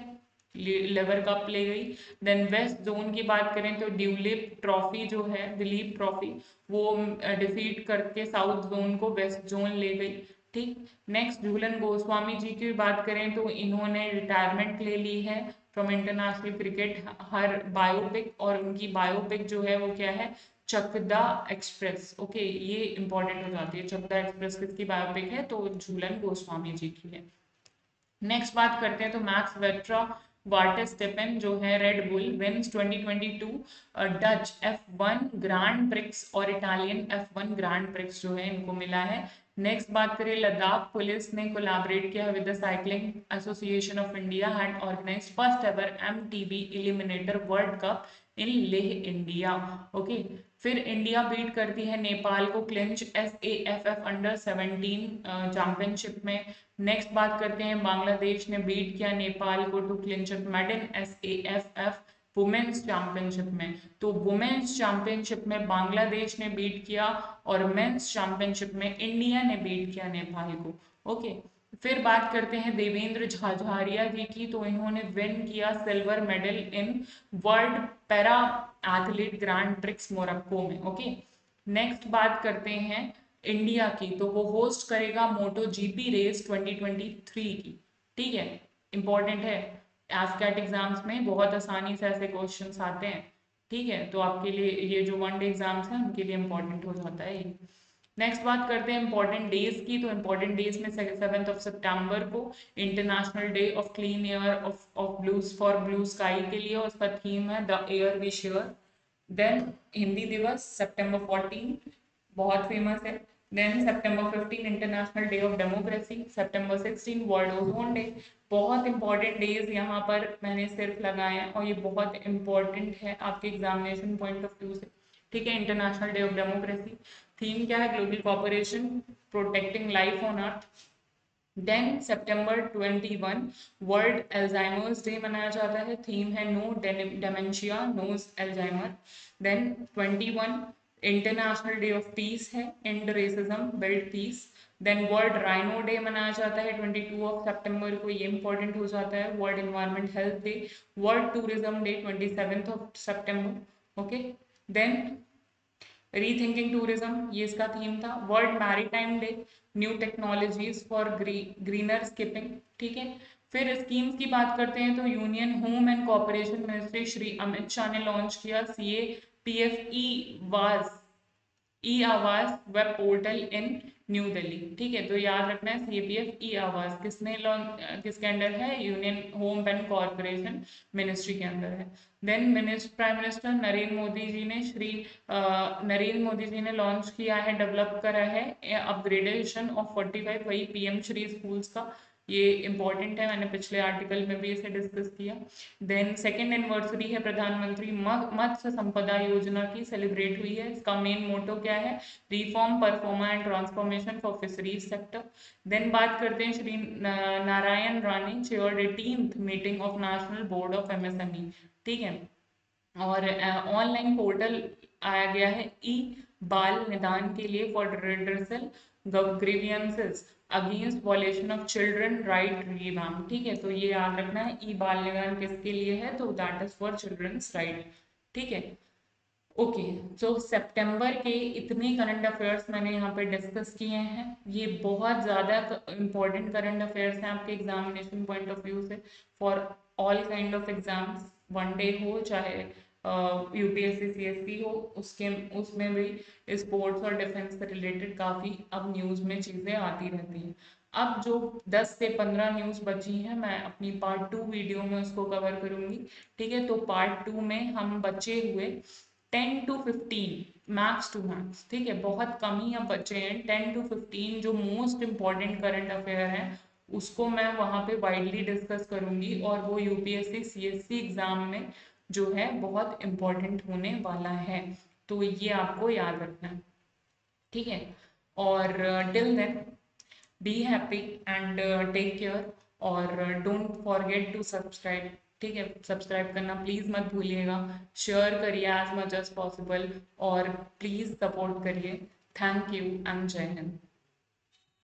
लेवर कप ले गई। देन वेस्ट जोन की बात करें तो ड्यूलिप ट्रॉफी जो है, दिलीप ट्रॉफी, वो डिफीट करके साउथ जोन को वेस्ट जोन ले गई, ठीक। नेक्स्ट झूलन गोस्वामी जी की बात करें तो इन्होंने रिटायरमेंट ले ली है from international cricket, her biopic, और उनकी बायोपिक जो है वो क्या है? चकदा एक्सप्रेस, ओके, ये इंपॉर्टेंट हो जाती है। चकदा एक्सप्रेस किसकी बायोपिक है? तो झूलन गोस्वामी जी की है। नेक्स्ट बात करते हैं तो मैक्स वेट्रा वार्टेस्टेपेन जो है red bull wins 2022 Dutch F1 grand prix और इटालियन F1 ग्रैंड प्रिक्स जो है इनको मिला है। नेक्स्ट बात करें लद्दाख पुलिस ने कोलैबोरेट किया with the cycling association of India and organize first ever MTB eliminator world cup in Leh India, okay. फिर इंडिया बीट करती है नेपाल को क्लिंच SAFF अंडर 17 चैंपियनशिप में। नेक्स्ट बात करते हैं बांग्लादेश ने बीट किया नेपाल को to clinch medal SAFF women's championship में। तो वुमेन्स चैंपियनशिप में बांग्लादेश ने बीट किया और मेंस चैंपियनशिप में इंडिया ने बीट किया नेपाल को, ओके। फिर बात करते हैं देवेंद्र झाझारिया जी की। तो इन्होंने विन किया silver medal in world para athlete grand prix Morocco में, ओके। नेक्स्ट बात करते हैं इंडिया की, तो वो होस्ट करेगा मोटो GP रेस 2023 की, ठीक है, इंपॉर्टेंट है। एफकैट एग्जाम्स में बहुत आसानी से ऐसे क्वेश्चंस आते हैं, ठीक है, तो आपके लिए ये जो 1 डे एग्जाम्स हैं उनके लिए इंपॉर्टेंट हो जाता है ये। नेक्स्ट बात करते हैं इंपॉर्टेंट डेज की। तो इंपॉर्टेंट डेज में 7 सितंबर को international day of clean air of blues for blue sky के लिए, उसका थीम है the air we share. Then Hindi Diwas September 14 बहुत फेमस है। Then September 15 international day of democracy, September 16 world ozone day. बहुत इंपॉर्टेंट डेज यहाँ पर मैंने सिर्फ लगाए हैं और ये बहुत इंपॉर्टेंट है आपके एग्जामिनेशन पॉइंट ऑफ व्यू से, ठीक है। International day of democracy, theme क्या है? Global cooperation protecting life on earth. Then September 21 world Alzheimer's day मनाया जाता है, थीम है no dementia knows Alzheimer. Then 21 international day of peace है, end racism build peace. Then world rhino day मनाया जाता है 22 सितंबर को, ये इंपॉर्टेंट हो जाता है। World environment health day, world tourism day 27 सितंबर, ओके। देन रीथिंकिंग टूरिज्म, ये इसका थीम था। World maritime day, new technologies for greener skipping, ठीक है। फिर स्कीम्स की बात करते हैं तो union home and corporation ministry Shri Amit Shah ने लॉन्च किया CAPFE वाज ई आवाज वेब पोर्टल इन न्यू दिल्ली, ठीक है। तो याद रखना है CAPF ई आवाज किसने लॉन्च, किसके अंडर है, union home and corporation ministry के अंदर है। Then prime minister Narendra Modi ji ने नरेंद्र मोदी जी ने लॉन्च किया है, डेवलप करा है अपग्रेडेशन ऑफ 45, वही PM श्री स्कूल्स का, ये इंपॉर्टेंट है, मैंने पिछले आर्टिकल में भी इसे डिस्कस किया। देन सेकेंड एनिवर्सरी है प्रधानमंत्री मत्स्य संपदा योजना की, सेलिब्रेट हुई है। इसका मेन मोटो क्या है, reform performa and transformation for fisheries sector. Then बात करते हैं Shri Narayan Rane chaired 18th meeting of national board of MSME, ठीक है। और ऑनलाइन पोर्टल आया गया है ई बाल निदान के लिए for redressal grievances against violation of children right रिवाम, ठीक है। तो ये याद रखना है, ई बाल निदान किसके लिए है, तो that is for children's right, ठीक है। ओके, सो सितंबर के इतने करंट अफेयर्स मैंने यहाँ पे डिस्कस किए हैं। ये बहुत ज़्यादा इंपॉर्टेंट करंट अफेयर्स हैं आपके एग्जामिनेशन पॉइंट ऑफ व्यू से, for all kind of exams, one day हो चाहे UPSC CSC हो, उसके उसमें भी स्पोर्ट्स और डिफेंस से रिलेटेड काफ़ी अब न्यूज़ में चीज़ें आती रहती हैं। अब जो 10 से 15 न्यूज़ बची हैं, मैं अपनी पार्ट 2 वीडियो में उसको कवर करूँगी, ठीक है। तो पार्ट 2 में हम बचे हुए 10 to 15 मैक्स टू मैक्स, ठीक है, बहुत कम ही अब बचे हैं, 10 to 15 जो मोस्ट इम्पॉर्टेंट करंट अफेयर हैं उसको मैं वहाँ पे वाइडली डिस्कस करूँगी, और वो UPSC CSC एग्जाम में जो है बहुत इम्पॉर्टेंट होने वाला है, तो ये आपको याद रखना है, ठीक है। और till then be happy and take care, और डोंट फॉरगेट टू सब्सक्राइब, ठीक है। सब्सक्राइब करना प्लीज़ मत भूलिएगा, शेयर करिए एज मच एज पॉसिबल, और प्लीज़ सपोर्ट करिए। थैंक यू एंड जय हिंद।